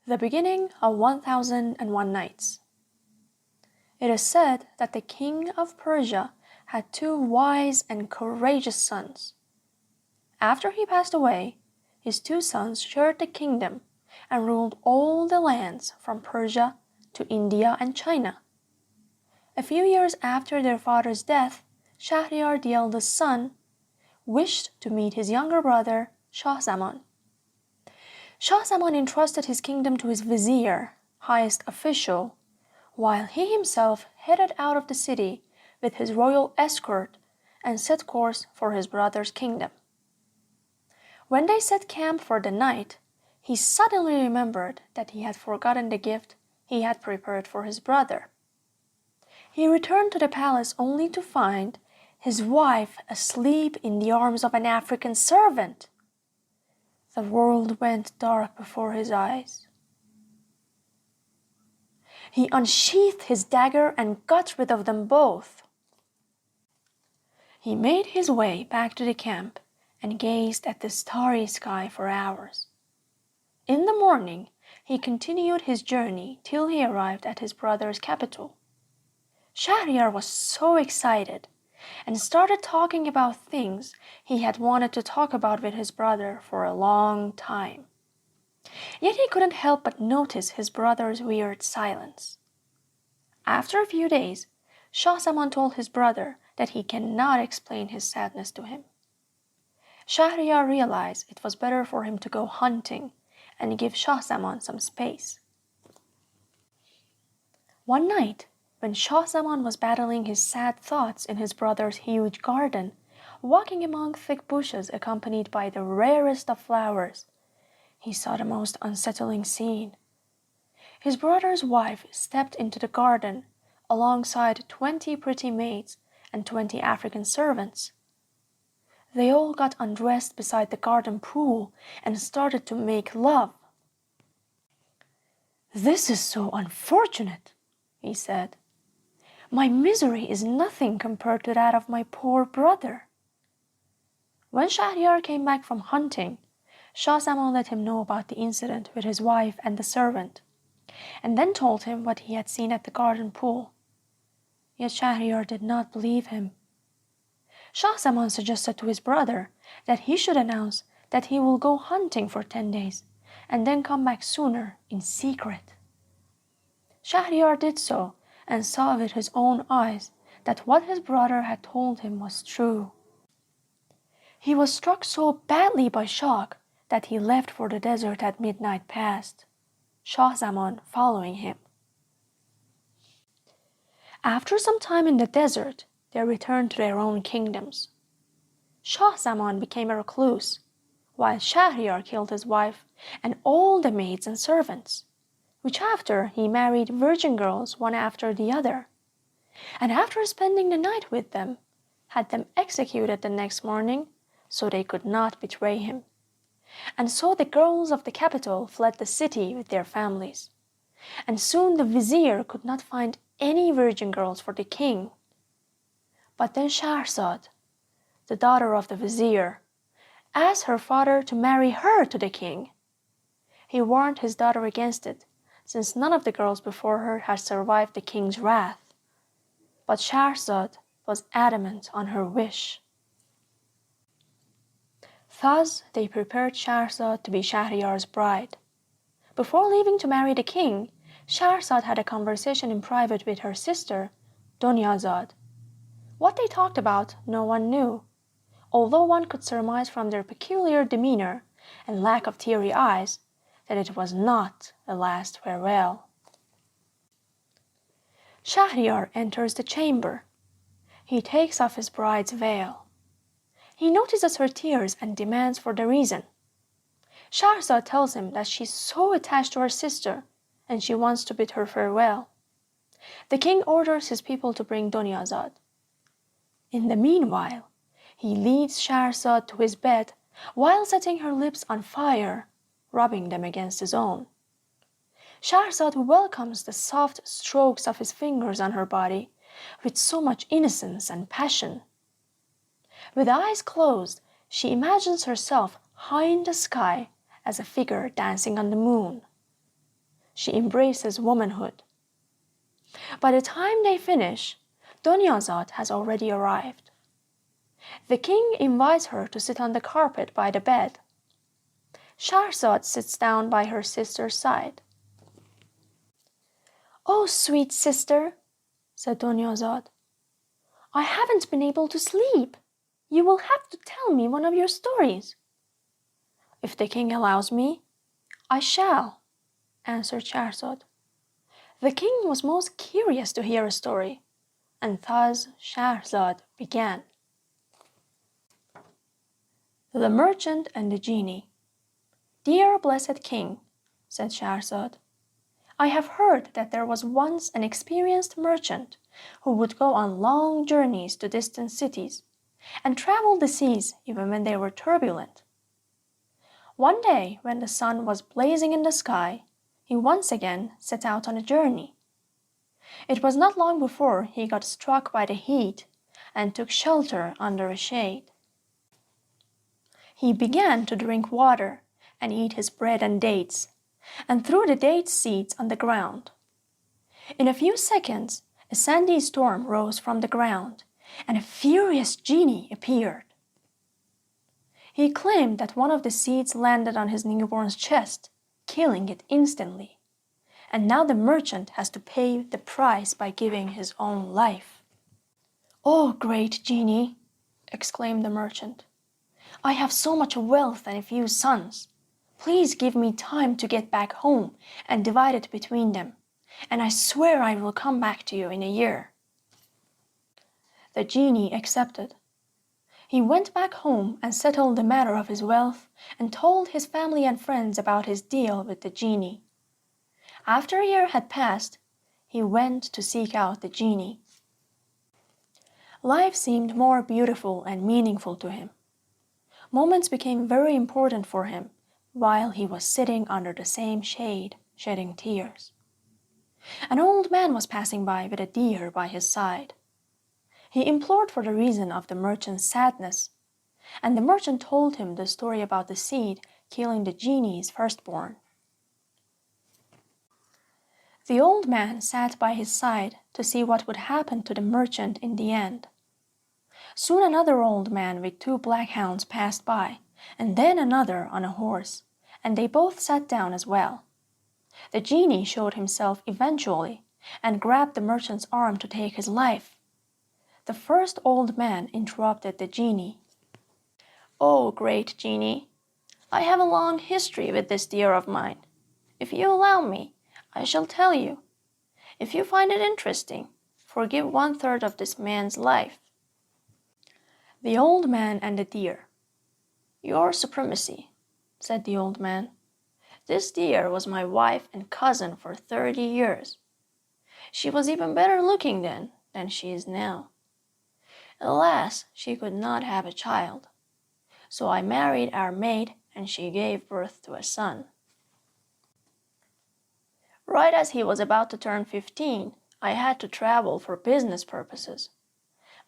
The beginning of 1001 Nights. It is said that the king of Persia had two wise and courageous sons. After he passed away, his two sons shared the kingdom and ruled all the lands from Persia to India and China. A few years after their father's death, Shahryar, the eldest son, wished to meet his younger brother, Shah Zaman. Shah Zaman entrusted his kingdom to his vizier, highest official, while he himself headed out of the city with his royal escort and set course for his brother's kingdom. When they set camp for the night, he suddenly remembered that he had forgotten the gift he had prepared for his brother. He returned to the palace only to find his wife asleep in the arms of an African servant. The world went dark before his eyes. He unsheathed his dagger and got rid of them both. He made his way back to the camp and gazed at the starry sky for hours. In the morning, he continued his journey till he arrived at his brother's capital. Shahryar was so excited and started talking about things he had wanted to talk about with his brother for a long time. Yet he couldn't help but notice his brother's weird silence. After a few days, Shah Zaman told his brother that he cannot explain his sadness to him. Shahryar realized it was better for him to go hunting and give Shah Zaman some space. One night, when Shah Zaman was battling his sad thoughts in his brother's huge garden, walking among thick bushes accompanied by the rarest of flowers, he saw the most unsettling scene. His brother's wife stepped into the garden alongside 20 pretty maids and 20 African servants. They all got undressed beside the garden pool and started to make love. "This is so unfortunate," he said. "My misery is nothing compared to that of my poor brother." When Shahryar came back from hunting, Shah Zaman let him know about the incident with his wife and the servant, and then told him what he had seen at the garden pool. Yet Shahryar did not believe him. Shah Zaman suggested to his brother that he should announce that he will go hunting for 10 days and then come back sooner in secret. Shahryar did so and saw with his own eyes that what his brother had told him was true. He was struck so badly by shock that he left for the desert at midnight past, Shah Zaman following him. After some time in the desert, they returned to their own kingdoms. Shah Zaman became a recluse, while Shahryar killed his wife and all the maids and servants, which after he married virgin girls one after the other, and after spending the night with them, had them executed the next morning so they could not betray him. And so the girls of the capital fled the city with their families, and soon the vizier could not find any virgin girls for the king. But then Shahrazad, the daughter of the vizier, asked her father to marry her to the king. He warned his daughter against it, since none of the girls before her had survived the king's wrath. But Shahrazad was adamant on her wish. Thus they prepared Shahrazad to be Shahryar's bride. Before leaving to marry the king, Shahrazad had a conversation in private with her sister, Dunyazad. What they talked about no one knew, although one could surmise from their peculiar demeanor and lack of teary eyes that it was not a last farewell. Shahryar enters the chamber. He takes off his bride's veil. He notices her tears and demands for the reason. Shahrazad tells him that she's so attached to her sister and she wants to bid her farewell. The king orders his people to bring Dunyazad. In the meanwhile, he leads Shahrazad to his bed while setting her lips on fire, rubbing them against his own. Shahrazad welcomes the soft strokes of his fingers on her body with so much innocence and passion. With eyes closed, she imagines herself high in the sky as a figure dancing on the moon. she embraces womanhood. By the time they finish, Dunyazad has already arrived. The king invites her to sit on the carpet by the bed. Shahrazad sits down by her sister's side. "Oh, sweet sister," said Dunyazad, "I haven't been able to sleep. You will have to tell me one of your stories." "If the king allows me, I shall," answered Shahrazad. The king was most curious to hear a story, and thus Shahrazad began. The Merchant and the Genie. "Dear blessed king," said Shahrazad, "I have heard that there was once an experienced merchant who would go on long journeys to distant cities and travel the seas even when they were turbulent. One day, when the sun was blazing in the sky, he once again set out on a journey. It was not long before he got struck by the heat and took shelter under a shade. He began to drink water and eat his bread and dates, and threw the date seeds on the ground. In a few seconds, a sandy storm rose from the ground, and a furious genie appeared. He claimed that one of the seeds landed on his newborn's chest, killing it instantly, and now the merchant has to pay the price by giving his own life. "Oh, great genie," exclaimed the merchant, "I have so much wealth and a few sons. Please give me time to get back home and divide it between them, and I swear I will come back to you in a year." The genie accepted. He went back home and settled the matter of his wealth and told his family and friends about his deal with the genie. After a year had passed, he went to seek out the genie. Life seemed more beautiful and meaningful to him. Moments became very important for him while he was sitting under the same shade, shedding tears. An old man was passing by with a deer by his side. He implored for the reason of the merchant's sadness, and the merchant told him the story about the seed killing the genie's firstborn. The old man sat by his side to see what would happen to the merchant in the end. Soon another old man with 2 black hounds passed by, and then another on a horse, and they both sat down as well. The genie showed himself eventually and grabbed the merchant's arm to take his life. The first old man interrupted the genie. "Oh, great genie, I have a long history with this deer of mine. If you allow me, I shall tell you. If you find it interesting, forgive 1/3 of this man's life." The old man and the deer. "Your Supremacy," said the old man, "this deer was my wife and cousin for 30 years. She was even better looking then than she is now. Alas, she could not have a child. So I married our maid and she gave birth to a son. Right as he was about to turn 15, I had to travel for business purposes.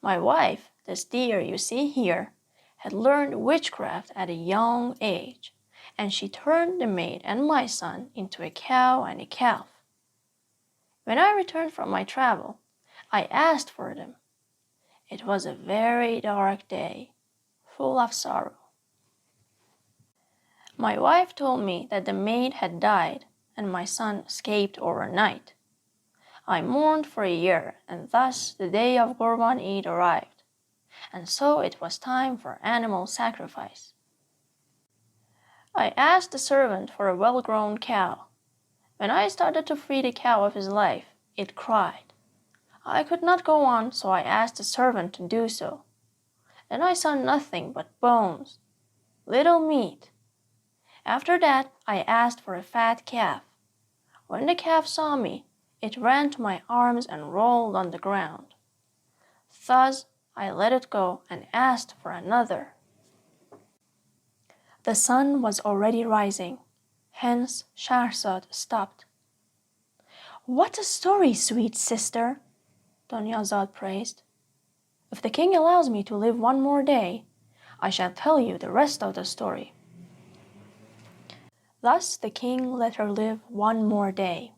My wife, this deer you see here, had learned witchcraft at a young age, and she turned the maid and my son into a cow and a calf. When I returned from my travel, I asked for them. It was a very dark day, full of sorrow. My wife told me that the maid had died and my son escaped overnight. I mourned for a year, and thus the day of Qurban Eid arrived, and so it was time for animal sacrifice. I asked the servant for a well-grown cow. When I started to free the cow of his life, it cried. I could not go on, so I asked the servant to do so. Then I saw nothing but bones, little meat. After that, I asked for a fat calf. When the calf saw me, it ran to my arms and rolled on the ground. Thus, I let it go and asked for another. The sun was already rising, hence Shahrazad stopped. "What a story, sweet sister!" Dunyazad praised. "If the king allows me to live one more day, I shall tell you the rest of the story." Thus the king let her live one more day.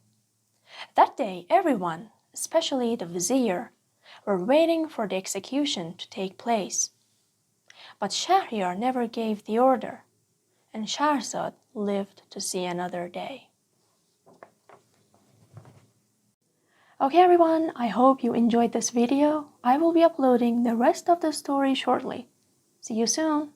That day everyone, especially the vizier, were waiting for the execution to take place. But Shahryar never gave the order, and Shahrazad lived to see another day. Okay everyone, I hope you enjoyed this video. I will be uploading the rest of the story shortly. See you soon!